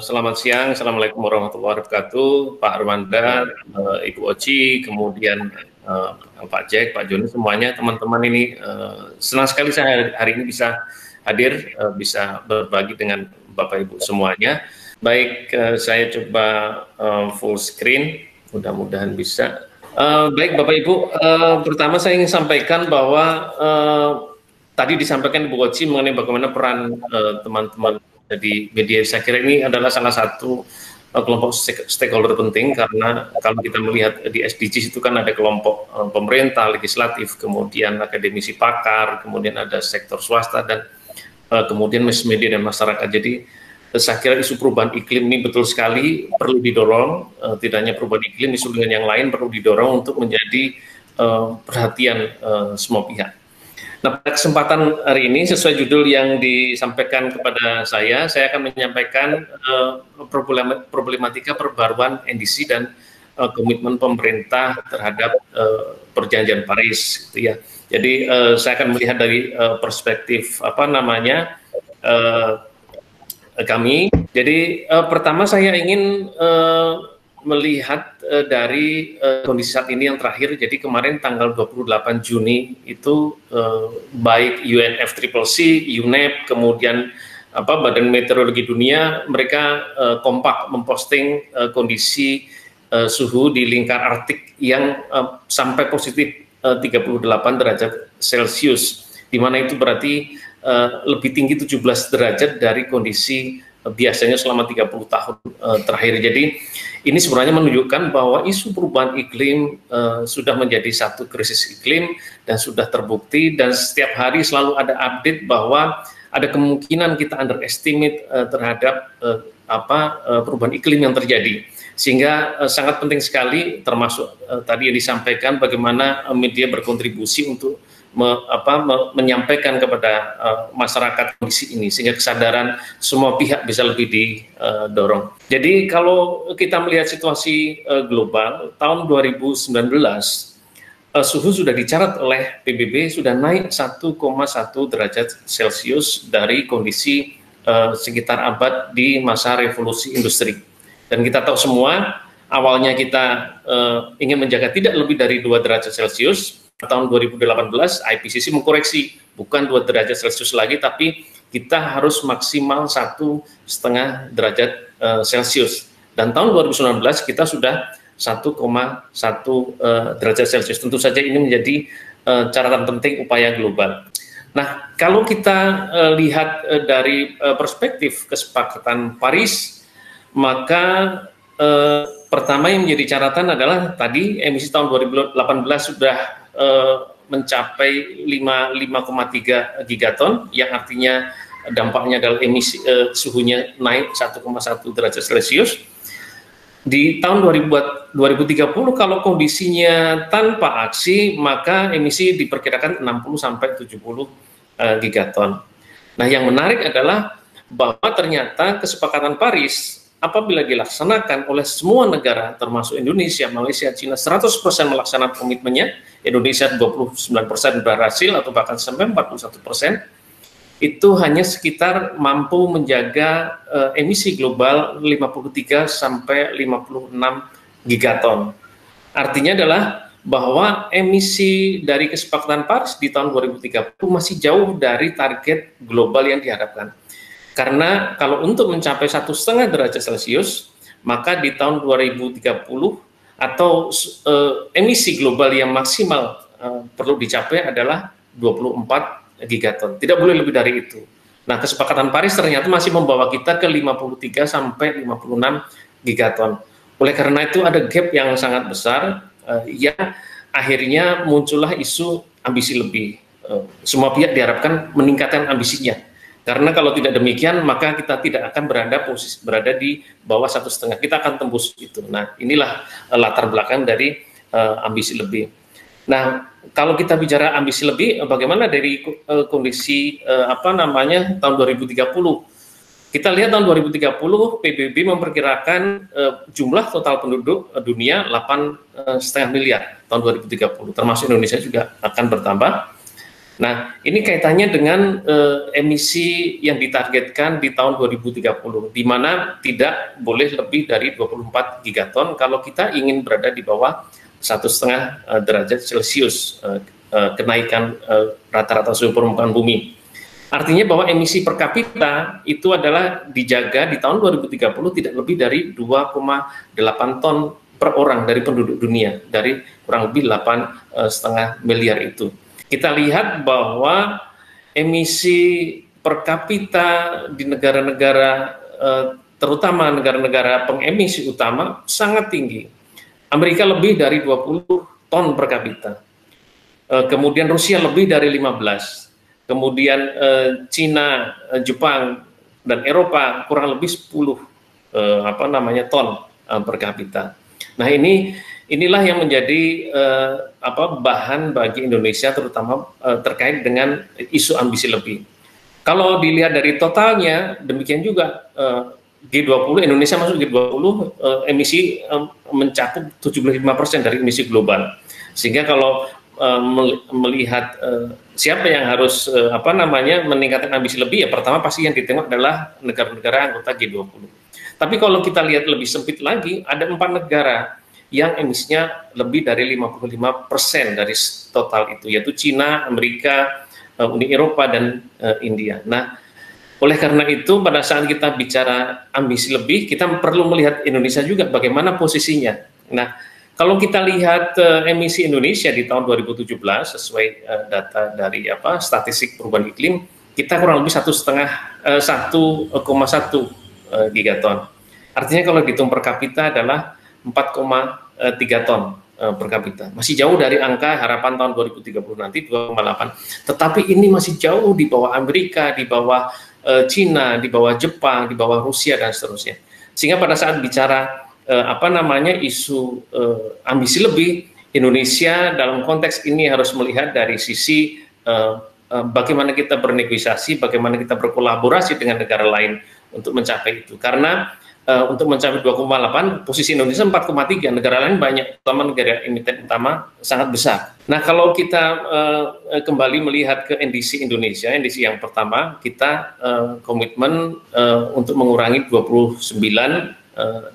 Selamat siang, Assalamualaikum warahmatullahi wabarakatuh, Pak Armanda, Ibu Oci, kemudian Pak Jack, Pak Joni, semuanya teman-teman ini senang sekali saya hari ini bisa hadir, bisa berbagi dengan Bapak Ibu semuanya. Baik, saya coba full screen, mudah-mudahan bisa. Baik Bapak Ibu, pertama saya ingin sampaikan bahwa tadi disampaikan Ibu Oci mengenai bagaimana peran teman-teman di media. Saya kira ini adalah salah satu kelompok stakeholder penting, karena kalau kita melihat di SDGs itu kan ada kelompok pemerintah, legislatif, kemudian akademisi pakar, kemudian ada sektor swasta, dan kemudian mass media dan masyarakat. Jadi saya kira isu perubahan iklim ini betul sekali perlu didorong, tidak hanya perubahan iklim, isu dengan yang lain perlu didorong untuk menjadi perhatian semua pihak. Nah, pada kesempatan hari ini, sesuai judul yang disampaikan kepada saya akan menyampaikan problematika perbaruan NDC dan komitmen pemerintah terhadap perjanjian Paris, gitu ya. Jadi saya akan melihat dari perspektif kami. Jadi pertama saya ingin melihat dari kondisi saat ini yang terakhir. Jadi kemarin tanggal 28 Juni itu baik UNFCCC, UNEP, kemudian Badan Meteorologi Dunia, mereka kompak memposting kondisi suhu di lingkar Arktik yang sampai positif 38 derajat Celcius, di mana itu berarti lebih tinggi 17 derajat dari kondisi biasanya selama 30 tahun terakhir. Jadi ini sebenarnya menunjukkan bahwa isu perubahan iklim sudah menjadi satu krisis iklim dan sudah terbukti, dan setiap hari selalu ada update bahwa ada kemungkinan kita underestimate terhadap perubahan iklim yang terjadi. Sehingga sangat penting sekali, termasuk tadi yang disampaikan bagaimana media berkontribusi untuk menyampaikan kepada masyarakat kondisi ini, sehingga kesadaran semua pihak bisa lebih didorong. Jadi kalau kita melihat situasi global, tahun 2019 suhu sudah dicatat oleh PBB sudah naik 1,1 derajat Celcius dari kondisi sekitar abad di masa revolusi industri. Dan kita tahu semua, awalnya kita ingin menjaga tidak lebih dari 2 derajat Celcius. Tahun 2018 IPCC mengkoreksi, bukan 2 derajat Celcius lagi, tapi kita harus maksimal 1,5 derajat Celcius. Dan tahun 2019 kita sudah 1,1 derajat Celcius. Tentu saja ini menjadi catatan penting upaya global. Nah, kalau kita lihat dari perspektif kesepakatan Paris, maka pertama yang menjadi catatan adalah tadi emisi tahun 2018 sudah mencapai 5,3 gigaton, yang artinya dampaknya adalah emisi suhunya naik 1,1 derajat Celcius. Di tahun 2030 kalau kondisinya tanpa aksi, maka emisi diperkirakan 60-70 gigaton. Nah, yang menarik adalah bahwa ternyata kesepakatan Paris apabila dilaksanakan oleh semua negara termasuk Indonesia, Malaysia, Cina 100% melaksanakan komitmennya, Indonesia 29% berhasil atau bahkan sampai 41%, itu hanya sekitar mampu menjaga emisi global 53 sampai 56 gigaton. Artinya adalah bahwa emisi dari kesepakatan Paris di tahun 2030 masih jauh dari target global yang diharapkan. Karena kalau untuk mencapai 1,5 derajat Celcius, maka di tahun 2030 atau emisi global yang maksimal perlu dicapai adalah 24 gigaton. Tidak boleh lebih dari itu. Nah, kesepakatan Paris ternyata masih membawa kita ke 53 sampai 56 gigaton. Oleh karena itu ada gap yang sangat besar, yang akhirnya muncullah isu ambisi lebih. Semua pihak diharapkan meningkatkan ambisinya. Karena kalau tidak demikian, maka kita tidak akan berada di bawah 1,5. Kita akan tembus itu. Nah, inilah latar belakang dari ambisi lebih. Nah, kalau kita bicara ambisi lebih, bagaimana dari kondisi tahun 2030? Kita lihat tahun 2030 PBB memperkirakan jumlah total penduduk dunia 8,5 miliar tahun 2030, termasuk Indonesia juga akan bertambah. Nah, ini kaitannya dengan emisi yang ditargetkan di tahun 2030, di mana tidak boleh lebih dari 24 gigaton kalau kita ingin berada di bawah 1,5 derajat Celcius kenaikan rata-rata suhu permukaan bumi. Artinya bahwa emisi per kapita itu adalah dijaga di tahun 2030 tidak lebih dari 2,8 ton per orang dari penduduk dunia, dari kurang lebih 8,5 miliar itu. Kita lihat bahwa emisi per kapita di negara-negara, terutama negara-negara pengemisi utama, sangat tinggi. Amerika lebih dari 20 ton per kapita. Kemudian Rusia lebih dari 15. Kemudian Cina, Jepang, dan Eropa kurang lebih 10 ton per kapita. Nah, inilah yang menjadi bahan bagi Indonesia, terutama terkait dengan isu ambisi lebih. Kalau dilihat dari totalnya, demikian juga G20, Indonesia masuk G20, emisi mencakup 75% dari emisi global. Sehingga kalau melihat siapa yang harus meningkatkan ambisi lebih, ya pertama pasti yang ditengok adalah negara-negara anggota G20. Tapi kalau kita lihat lebih sempit lagi, ada 4 negara yang emisinya lebih dari 55% dari total itu, yaitu Cina, Amerika, Uni Eropa, dan India. Nah, oleh karena itu pada saat kita bicara ambisi lebih, kita perlu melihat Indonesia juga bagaimana posisinya. Nah, kalau kita lihat emisi Indonesia di tahun 2017 sesuai data dari statistik perubahan iklim, kita kurang lebih 1,1 gigaton. Artinya kalau dihitung per kapita adalah 4,3 ton per kapita. Masih jauh dari angka harapan tahun 2030 nanti 2,8. Tetapi ini masih jauh di bawah Amerika, di bawah Cina, di bawah Jepang, di bawah Rusia, dan seterusnya. Sehingga pada saat bicara isu ambisi lebih, Indonesia dalam konteks ini harus melihat dari sisi bagaimana kita bernegosiasi, bagaimana kita berkolaborasi dengan negara lain untuk mencapai itu. Karena untuk mencapai 2,8, posisi Indonesia 4,3, negara lain banyak, terutama negara emiten utama sangat besar. Nah, kalau kita kembali melihat ke NDC Indonesia, NDC yang pertama, kita komitmen untuk mengurangi 29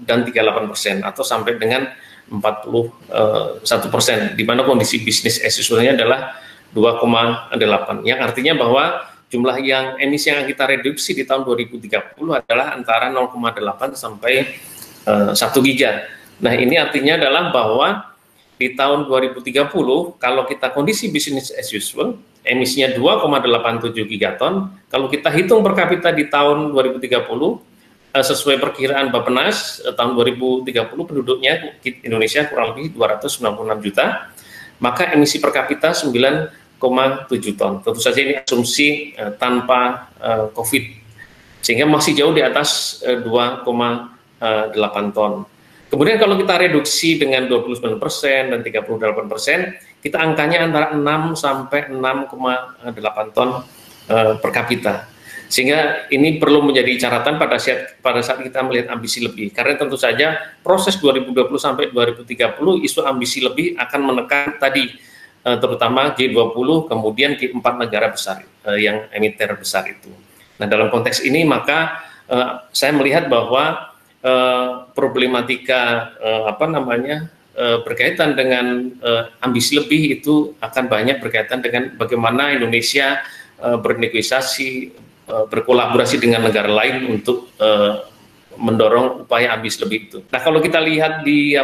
dan 38% atau sampai dengan 41%, di mana kondisi bisnis as usual-nya adalah 2,8, yang artinya bahwa jumlah yang emisi yang kita reduksi di tahun 2030 adalah antara 0,8 sampai 1 giga. Nah, ini artinya adalah bahwa di tahun 2030 kalau kita kondisi bisnis as usual, emisinya 2,87 gigaton. Kalau kita hitung per kapita di tahun 2030 sesuai perkiraan Bappenas tahun 2030 penduduknya Indonesia kurang lebih 296 juta, maka emisi per kapita 9,7 ton. Tentu saja ini asumsi tanpa COVID, sehingga masih jauh di atas 2,8 ton. Kemudian kalau kita reduksi dengan 29% dan 38%, kita angkanya antara 6 sampai 6,8 ton per kapita. Sehingga ini perlu menjadi catatan pada saat kita melihat ambisi lebih. Karena tentu saja proses 2020 sampai 2030 isu ambisi lebih akan menekan tadi terutama G20, kemudian G4 negara besar yang emiter besar itu. Nah, dalam konteks ini maka saya melihat bahwa problematika berkaitan dengan ambisi lebih itu akan banyak berkaitan dengan bagaimana Indonesia bernegosiasi, berkolaborasi dengan negara lain untuk mendorong upaya ambisi lebih itu. Nah, kalau kita lihat di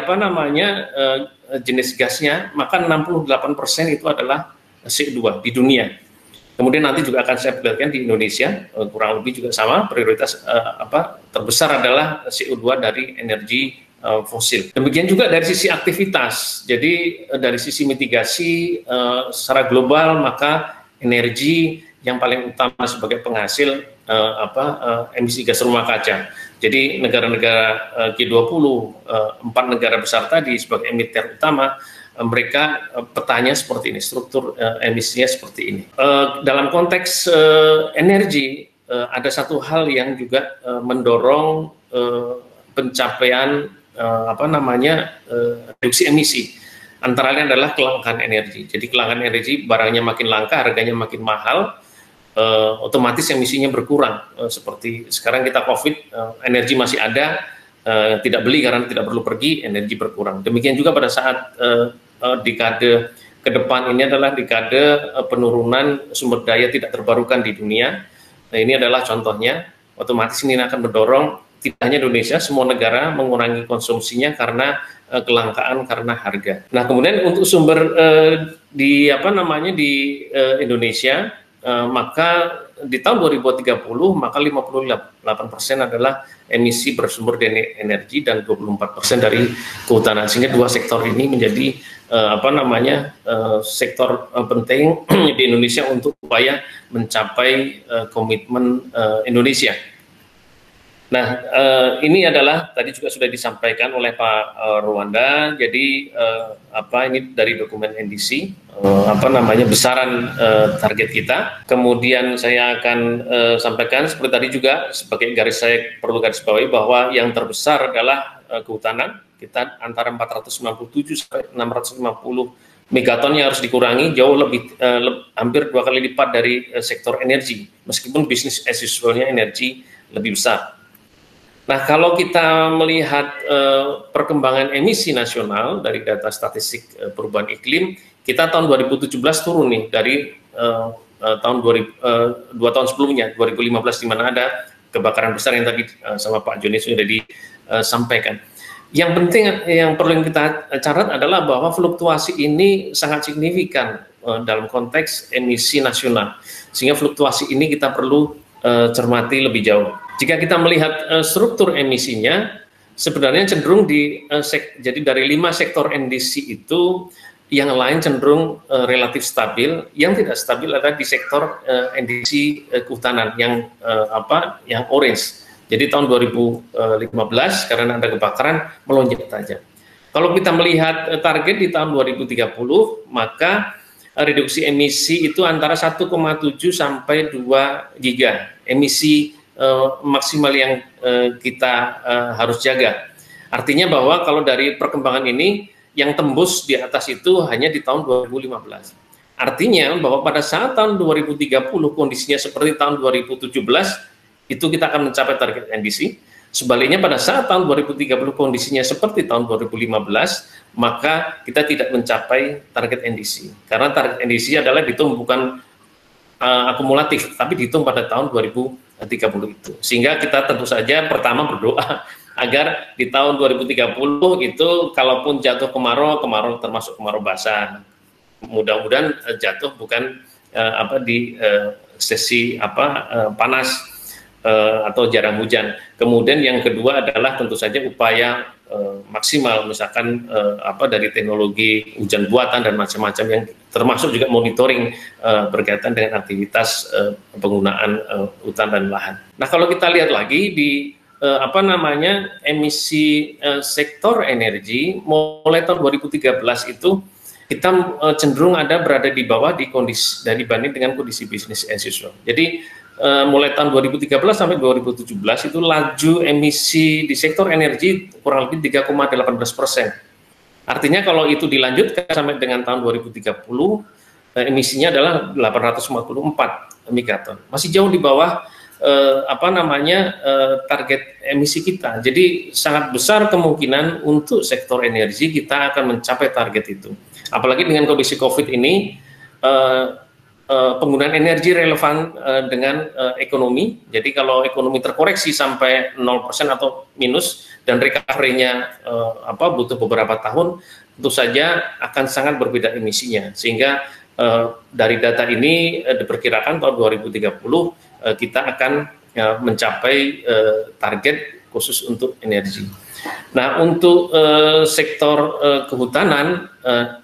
jenis gasnya, maka 68% itu adalah CO2 di dunia. Kemudian nanti juga akan saya perlihatkan di Indonesia kurang lebih juga sama, prioritas terbesar adalah CO2 dari energi fosil. Demikian juga dari sisi aktivitas. Jadi dari sisi mitigasi secara global, maka energi yang paling utama sebagai penghasil emisi gas rumah kaca. Jadi negara-negara G20, 4 negara besar tadi sebagai emiter utama, mereka petanya seperti ini, struktur emisinya seperti ini. Dalam konteks energi, ada satu hal yang juga mendorong pencapaian reduksi emisi. antara lain adalah kelangkaan energi. Jadi kelangkaan energi, barangnya makin langka, harganya makin mahal, otomatis emisinya berkurang. Seperti sekarang kita COVID, energi masih ada, tidak beli karena tidak perlu pergi, energi berkurang. Demikian juga pada saat dekade ke depan ini adalah dekade penurunan sumber daya tidak terbarukan di dunia. Nah, ini adalah contohnya, otomatis ini akan mendorong tidak hanya Indonesia, semua negara mengurangi konsumsinya karena kelangkaan karena harga. Nah, kemudian untuk sumber di Indonesia, maka di tahun 2030 maka 58% adalah emisi bersumber dari energi dan 24% dari kehutanan, sehingga dua sektor ini menjadi sektor penting di Indonesia untuk upaya mencapai komitmen Indonesia. Nah, ini adalah tadi juga sudah disampaikan oleh Pak Ruanda. Jadi ini dari dokumen NDC, besaran target kita. Kemudian saya akan sampaikan seperti tadi juga sebagai garis, saya perlu garis bawahi bahwa yang terbesar adalah kehutanan. Kita antara 497 sampai 650 megaton yang harus dikurangi, jauh lebih hampir 2 kali lipat dari sektor energi, meskipun bisnis as usual-nya energi lebih besar. Nah, kalau kita melihat perkembangan emisi nasional dari data statistik perubahan iklim, kita tahun 2017 turun nih dari tahun 2 tahun sebelumnya, 2015, di mana ada kebakaran besar yang tadi sama Pak Joni sudah disampaikan. Yang penting yang perlu kita catat adalah bahwa fluktuasi ini sangat signifikan dalam konteks emisi nasional, sehingga fluktuasi ini kita perlu cermati lebih jauh. Jika kita melihat struktur emisinya, sebenarnya cenderung jadi dari 5 sektor NDC itu, yang lain cenderung relatif stabil. Yang tidak stabil adalah di sektor NDC kehutanan yang orange. Jadi tahun 2015 karena ada kebakaran melonjak tajam. Kalau kita melihat target di tahun 2030, maka reduksi emisi itu antara 1,7 sampai 2 giga emisi maksimal yang kita harus jaga. Artinya bahwa kalau dari perkembangan ini yang tembus di atas itu hanya di tahun 2015. Artinya bahwa pada saat tahun 2030 kondisinya seperti tahun 2017, itu kita akan mencapai target NDC. Sebaliknya pada saat tahun 2030 kondisinya seperti tahun 2015, maka kita tidak mencapai target NDC. Karena target NDC adalah dihitung bukan akumulatif, tapi dihitung pada tahun 2030 itu. Sehingga kita tentu saja pertama berdoa agar di tahun 2030 itu kalaupun jatuh kemarau termasuk kemarau basah. Mudah-mudahan jatuh bukan di sesi panas atau jarang hujan. Kemudian yang kedua adalah tentu saja upaya maksimal, misalkan dari teknologi hujan buatan dan macam-macam, yang termasuk juga monitoring berkaitan dengan aktivitas penggunaan hutan dan lahan. Nah, kalau kita lihat lagi di emisi sektor energi mulai tahun 2013 itu kita cenderung berada di bawah di kondisi dibanding dengan kondisi bisnis as usual. Jadi mulai tahun 2013 sampai 2017 itu laju emisi di sektor energi kurang lebih 3,18%. Artinya kalau itu dilanjutkan sampai dengan tahun 2030, emisinya adalah 844 megaton. Masih jauh di bawah target emisi kita. Jadi sangat besar kemungkinan untuk sektor energi kita akan mencapai target itu. Apalagi dengan kondisi COVID ini, penggunaan energi relevan dengan ekonomi. Jadi kalau ekonomi terkoreksi sampai 0% atau minus dan recovery-nya butuh beberapa tahun, tentu saja akan sangat berbeda emisinya. Sehingga dari data ini diperkirakan tahun 2030 kita akan mencapai target khusus untuk energi. Nah, untuk sektor kehutanan,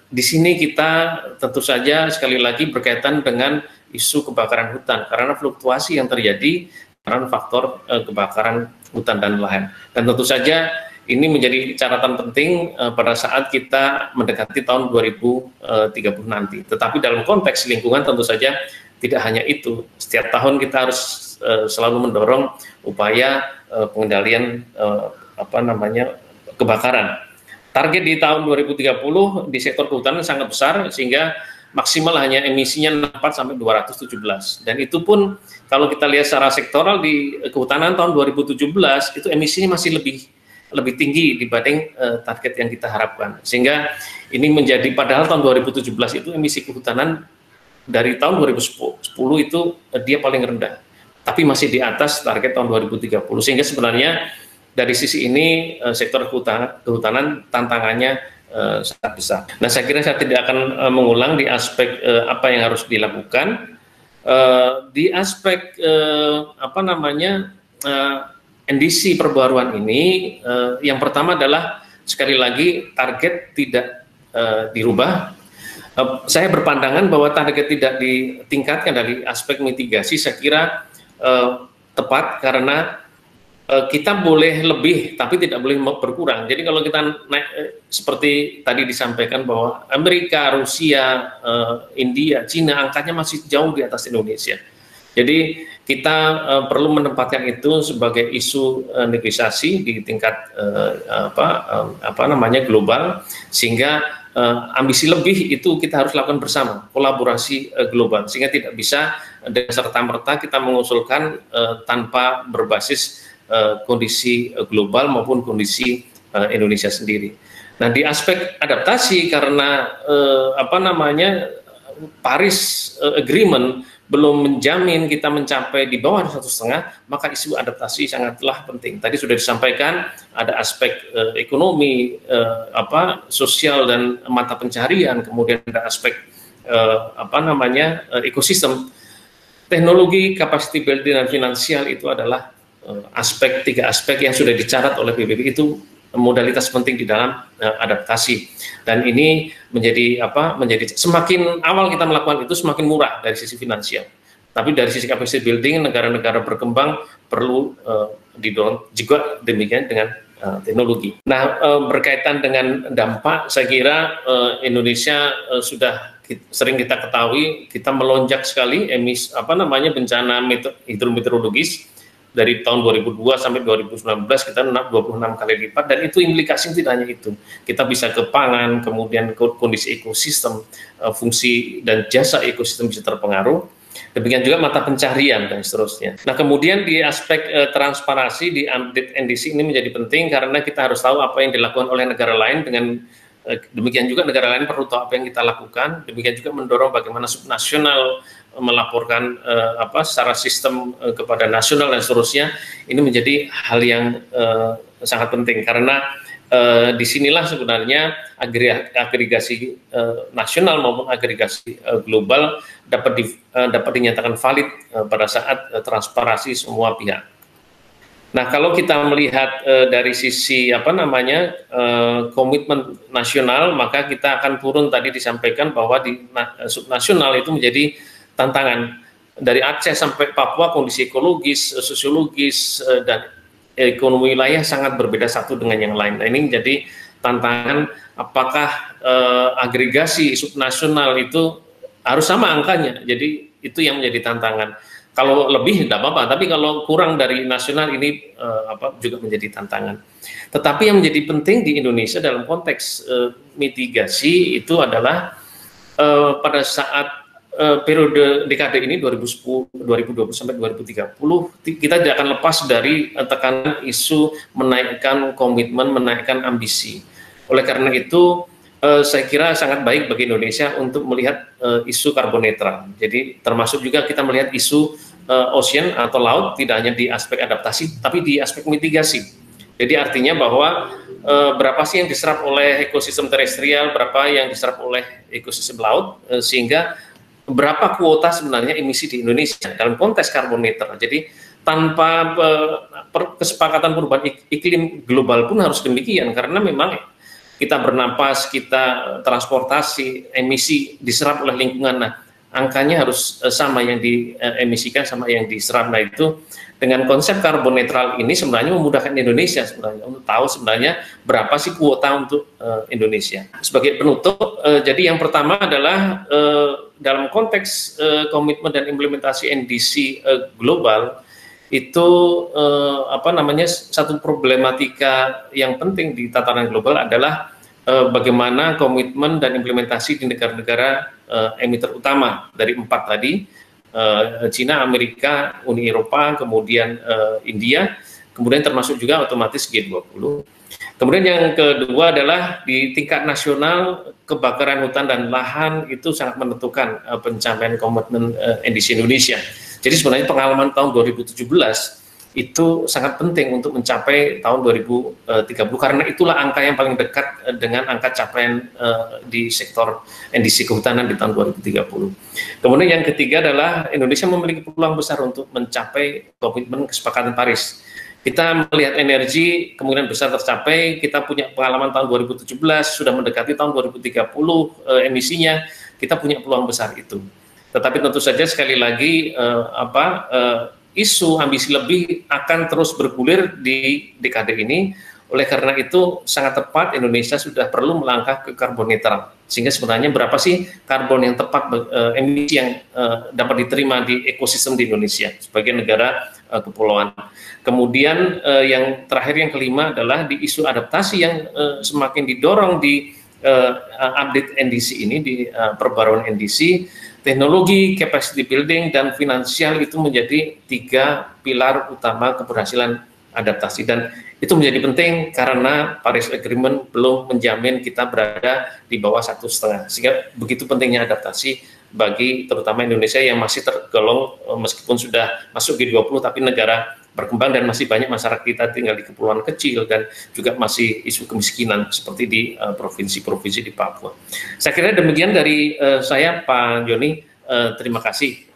di sini kita tentu saja sekali lagi berkaitan dengan isu kebakaran hutan, karena fluktuasi yang terjadi karena faktor kebakaran hutan dan lahan. Dan tentu saja ini menjadi catatan penting pada saat kita mendekati tahun 2030 nanti. Tetapi dalam konteks lingkungan tentu saja tidak hanya itu. Setiap tahun kita harus selalu mendorong upaya pengendalian kebakaran. target di tahun 2030 di sektor kehutanan sangat besar, sehingga maksimal hanya emisinya 4 sampai 217. Dan itu pun kalau kita lihat secara sektoral di kehutanan tahun 2017 itu emisinya masih lebih tinggi dibanding target yang kita harapkan. Sehingga ini menjadi, padahal tahun 2017 itu emisi kehutanan dari tahun 2010 itu dia paling rendah, tapi masih di atas target tahun 2030. Sehingga sebenarnya dari sisi ini sektor kehutanan tantangannya sangat besar. Nah, saya kira saya tidak akan mengulang di aspek apa yang harus dilakukan. Di aspek apa namanya NDC perbaruan ini, yang pertama adalah sekali lagi target tidak dirubah. Saya berpandangan bahwa target tidak ditingkatkan dari aspek mitigasi, saya kira tepat, karena kita boleh lebih tapi tidak boleh berkurang. Jadi kalau kita naik seperti tadi disampaikan bahwa Amerika, Rusia, India, Cina angkanya masih jauh di atas Indonesia. Jadi kita perlu menempatkan itu sebagai isu negosiasi di tingkat apa namanya global, sehingga ambisi lebih itu kita harus lakukan bersama, kolaborasi global, sehingga tidak bisa dengan serta-merta kita mengusulkan tanpa berbasis kondisi global maupun kondisi Indonesia sendiri. Nah, di aspek adaptasi, karena apa namanya Paris Agreement belum menjamin kita mencapai di bawah 1,5, maka isu adaptasi sangatlah penting. Tadi sudah disampaikan ada aspek ekonomi, sosial dan mata pencarian, kemudian ada aspek apa namanya ekosistem, teknologi, capacity building dan finansial. Itu adalah tiga aspek yang sudah dicatat oleh PBB, itu modalitas penting di dalam adaptasi. Dan ini menjadi semakin awal kita melakukan itu semakin murah dari sisi finansial. Tapi dari sisi capacity building, negara-negara berkembang perlu didorong juga demikian dengan teknologi. Nah, berkaitan dengan dampak, saya kira Indonesia sudah sering kita ketahui, kita melonjak sekali bencana hidrometeorologis. Dari tahun 2002 sampai 2019 kita 26 kali lipat, dan itu implikasinya tidak hanya itu. Kita bisa ke pangan, kemudian kondisi ekosistem, fungsi dan jasa ekosistem bisa terpengaruh. Demikian juga mata pencarian dan seterusnya. Nah, kemudian di aspek transparansi di update NDC ini menjadi penting, karena kita harus tahu apa yang dilakukan oleh negara lain, dengan demikian juga negara lain perlu tahu apa yang kita lakukan. Demikian juga mendorong bagaimana subnasional melaporkan secara sistem kepada nasional dan seterusnya. Ini menjadi hal yang sangat penting, karena disinilah sebenarnya agregasi nasional maupun agregasi global dapat dinyatakan valid pada saat transparansi semua pihak. Nah, kalau kita melihat dari sisi komitmen nasional, maka kita akan turun, tadi disampaikan bahwa di subnasional itu menjadi tantangan. Dari Aceh sampai Papua, kondisi ekologis, sosiologis, dan ekonomi wilayah sangat berbeda satu dengan yang lain. Nah, ini menjadi tantangan, apakah agregasi subnasional itu harus sama angkanya. Jadi itu yang menjadi tantangan. Kalau lebih tidak apa-apa, tapi kalau kurang dari nasional ini juga menjadi tantangan. Tetapi yang menjadi penting di Indonesia dalam konteks mitigasi itu adalah pada saat periode dekade ini 2020 sampai 2030, kita tidak akan lepas dari tekanan isu menaikkan komitmen, menaikkan ambisi. Oleh karena itu, saya kira sangat baik bagi Indonesia untuk melihat isu karbon netral. Jadi termasuk juga kita melihat isu ocean atau laut, tidak hanya di aspek adaptasi, tapi di aspek mitigasi. Jadi artinya bahwa berapa sih yang diserap oleh ekosistem terestrial, berapa yang diserap oleh ekosistem laut, sehingga berapa kuota sebenarnya emisi di Indonesia dalam konteks karbon netral. Jadi tanpa kesepakatan perubahan iklim global pun harus demikian, karena memang kita bernapas, kita transportasi, emisi diserap oleh lingkungan. Nah, angkanya harus sama yang diemisikan sama yang diserap. Nah, itu dengan konsep karbon netral ini sebenarnya memudahkan Indonesia sebenarnya untuk tahu sebenarnya berapa sih kuota untuk Indonesia. Sebagai penutup, jadi yang pertama adalah dalam konteks komitmen dan implementasi NDC global itu satu problematika yang penting di tataran global adalah bagaimana komitmen dan implementasi di negara-negara emiter utama dari 4 tadi, Cina, Amerika, Uni Eropa, kemudian India, kemudian termasuk juga otomatis G20. Kemudian yang kedua adalah di tingkat nasional, kebakaran hutan dan lahan itu sangat menentukan pencapaian komitmen NDC Indonesia. Jadi sebenarnya pengalaman tahun 2017 itu sangat penting untuk mencapai tahun 2030, karena itulah angka yang paling dekat dengan angka capaian di sektor NDC kehutanan di tahun 2030. Kemudian yang ketiga adalah Indonesia memiliki peluang besar untuk mencapai komitmen kesepakatan Paris. Kita melihat energi kemungkinan besar tercapai, kita punya pengalaman tahun 2017, sudah mendekati tahun 2030 emisinya, kita punya peluang besar itu. Tetapi tentu saja sekali lagi isu ambisi lebih akan terus bergulir di dekade ini. Oleh karena itu sangat tepat Indonesia sudah perlu melangkah ke karbon netral. Sehingga sebenarnya berapa sih karbon yang tepat, emisi yang dapat diterima di ekosistem di Indonesia sebagai negara kepulauan. Kemudian yang terakhir, yang kelima adalah di isu adaptasi yang semakin didorong di update NDC ini, di perbaruan NDC. Teknologi, capacity building, dan finansial itu menjadi 3 pilar utama keberhasilan adaptasi, dan itu menjadi penting karena Paris Agreement belum menjamin kita berada di bawah 1,5, sehingga begitu pentingnya adaptasi bagi terutama Indonesia yang masih tergolong meskipun sudah masuk G20 tapi negara berkembang dan masih banyak masyarakat kita tinggal di kepulauan kecil dan juga masih isu kemiskinan seperti di provinsi-provinsi di Papua. Saya kira demikian dari saya, Pak Joni. Terima kasih